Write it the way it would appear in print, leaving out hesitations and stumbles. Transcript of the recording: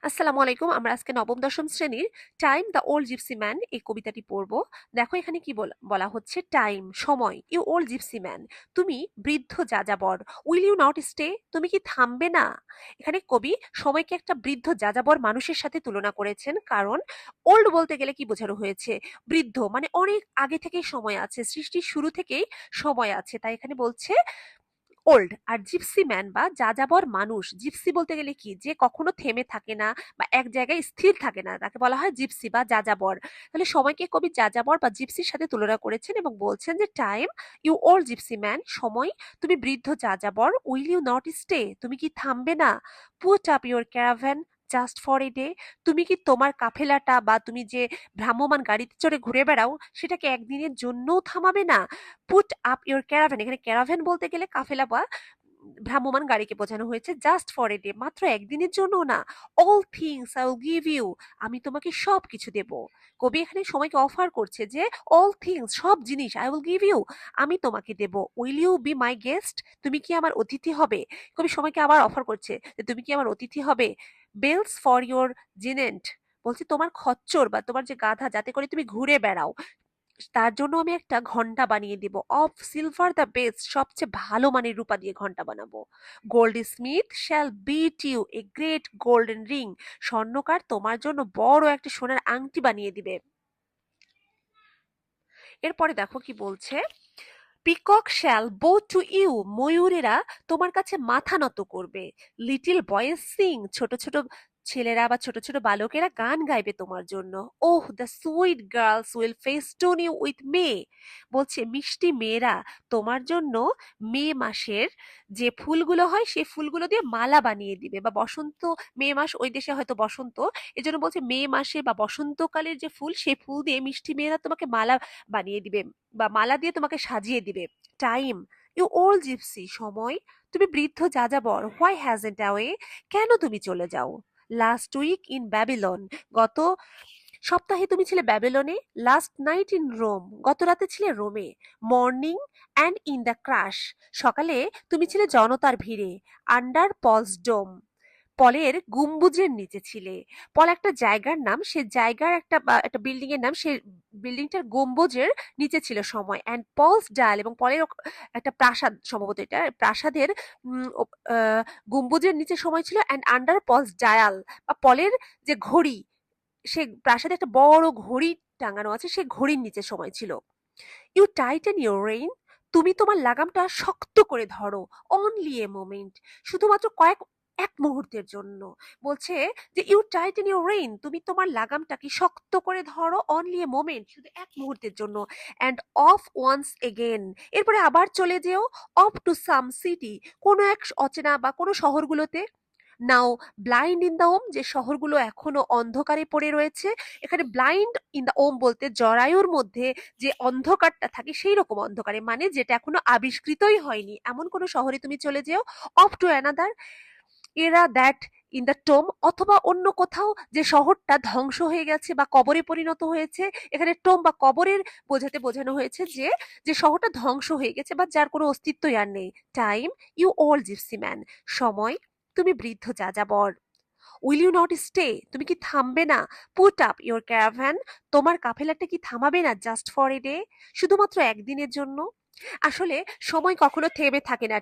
আসসালামু আলাইকুম। আমরা আজকে নবম দশম শ্রেণীর time the old gypsy man এই কবিতাটি পড়ব। দেখো এখানে কি বলা হচ্ছে, টাইম সময়, ইউ ওল্ড জিপসি ম্যান, তুমি বৃদ্ধ যাযাবর, উইল ইউ নট স্টে, তুমি কি থামবে না। এখানে কবি সময়কে একটা বৃদ্ধ যাযাবর মানুষের সাথে তুলনা করেছেন, কারণ ওল্ড বলতে গেলে কি বোঝানো হয়েছে, বৃদ্ধ মানে অনেক আগে থেকেই সময় আছে, সৃষ্টির শুরু থেকেই সময় আছে, তাই এখানে বলছে ওল্ড। আর জিপসি ম্যান বা যাযাবর মানুষ, জিপসি বলতে গেলে কি, যে কখনো থেমে থাকে না বা এক জায়গায় স্থির থাকে না, তাকে বলা হয় জিপসি বা যাযাবর। তাহলে সময়কে কবি যাযাবর বা জিপসির সাথে তুলনা করেছেন এবং বলছেন যে time you old gypsy man, সময় তুমি বৃদ্ধ যাযাবর, উইল ইউ নট স্টে, তুমি কি থামবে না, put up your caravan just for a day, তুমি কি তোমার কাফেলাটা বা তুমি যে ভ্রাম্যমান গাড়িতে চড়ে ঘুরে বেড়াও সেটাকে একদিনের জন্যও থামাবে না। পুট আপ ইউর ক্যারাভ্যান, এখানে ক্যারাভ্যান বলতে গেলে কাফেলা বা ভ্রাম্যমান গাড়িকে বোঝানো হয়েছে, জাস্ট ফর এ ডে, মাত্র একদিনের জন্য না। All things I will give you, আমি তোমাকে সব কিছু দেব। কবি এখানে সময়কে অফার করছে যে অল থিংস, সব জিনিস, আই উইল গিভ ইউ, আমি তোমাকে দেব। Will you be my guest, তুমি কি আমার অতিথি হবে। কবি সময়কে আবার অফার করছে যে তুমি কি আমার অতিথি হবে। বেলস ফর ইউর জিনেন্ট, বলছে তোমার খচ্চর বা তোমার যে গাধা, যাতে করে তুমি ঘুরে বেড়াও, তার জন্য আমি একটা ঘন্টা বানিয়ে দিব। অফ সিলভার দ্য বেস্ট, সবচেয়ে ভালো মানের রূপা দিয়ে ঘন্টা বানাবো। Goldsmith shall beat you a great golden ring, স্বর্ণকার তোমার জন্য বড় একটা সোনার আংটি বানিয়ে দিবে। এরপরে দেখো কি বলছে, পিকক শ্যাল বো টু ইউ, ময়ূরেরা তোমার কাছে মাথা নত করবে। লিটিল বয়েজ সিং, ছোট ছোট ছেলেরা বা ছোট ছোট বালকেরা গান গাইবে তোমার জন্য। Oh the sweet girls will festoon you with May, বলছে মিষ্টি মেয়েরা তোমার জন্য মে মাসের যে ফুলগুলো হয় সেই ফুলগুলো দিয়ে মালা বানিয়ে দিবে। বা বসন্ত, মে মাস ওই দেশে হয়তো বসন্ত, এজন্য বলছে মে মাসে বা বসন্তকালের যে ফুল সেই ফুল দিয়ে মিষ্টি মেয়েরা তোমাকে মালা বানিয়ে দিবে বা মালা দিয়ে তোমাকে সাজিয়ে দিবে। টাইম ইউ ওল্ড জিপসি, সময় তুমি বৃদ্ধ যাযাবর, হোয়াই হ্যাজেন্ট অ্যাওয়ে, কেন তুমি চলে যাও। লাস্ট উইক ইন ব্যাবিলন, গত সপ্তাহে তুমি ছিলে ব্যাবিলনে। লাস্ট নাইট ইন রোম, গত রাতে ছিলে রোমে। Morning and in the crush, সকালে তুমি ছিলে জনতার ভিড়ে। আন্ডার পলস ডোম, পলের গম্বুজের নিচে ছিলে। পল একটা জায়গার নাম, সে জায়গার একটা বিল্ডিং এর নাম, সে বিল্ডিংটার গম্বুজের নিচে ছিল সময়। অ্যান্ড পলস ডায়াল, এবং পলের একটা প্রাসাদ, সম্ভবত এটা প্রাসাদের গম্বুজের নিচে সময় ছিল। অ্যান্ড আন্ডার পলস ডায়াল, বা পলের যে ঘড়ি, সে প্রাসাদে একটা বড় ঘড়ি টাঙানো আছে, সে ঘড়ির নিচে সময় ছিল। ইউ টাইটেন ইউর রেইন, তুমি তোমার লাগামটা শক্ত করে ধরো। অনলি এ মোমেন্ট, শুধুমাত্র এক মুহূর্তের জন্য। বলছে যে ইউ টাইটেন ইউর রেইন, তুমি তোমার লাগামটাকে শক্ত করে ধরো। অনলি এ মোমেন্ট, শুধু এক মুহূর্তের জন্য। অ্যান্ড অফ ওয়ান্স এগেন, এরপরে আবার চলে যেও। অফ টু সাম সিটি, কোনো এক অচেনা বা কোনো শহরগুলোতে। নাও ব্লাইন্ড ইন দ্য ওম, যে শহরগুলো এখনো অন্ধকারে পড়ে রয়েছে। এখানে ব্লাইন্ড ইন দ্য ওম বলতে জরায়ুর মধ্যে যে অন্ধকারটা থাকে সেই রকম অন্ধকারে, মানে যেটা এখনো আবিষ্কৃতই হয়নি, এমন কোনো শহরে তুমি চলে যেও। অফ টু অ্যানাদার এরা দ্যাট ইন দ্য টোম, অথবা অন্য কোথাও যে শহরটা ধ্বংস হয়ে গেছে বা কবরে পরিণত হয়েছে। এখানে টোম বা কবরের বোঝানো হয়েছে যে যে শহরটা ধ্বংস হয়ে গেছে বা যার কোনো অস্তিত্বই আর নেই। Time you old gypsy man, সময় তুমি বৃদ্ধ যাযাবর। উইল ইউ নট স্টে, তুমি কি থামবে না। পুট আপ ইউর ক্যারাভ্যান, তোমার কাফেলাটা কি থামাবে না, জাস্ট ফর এ ডে, শুধুমাত্র একদিনের জন্য। আসলে সময় কখনো থেমে থাকে না,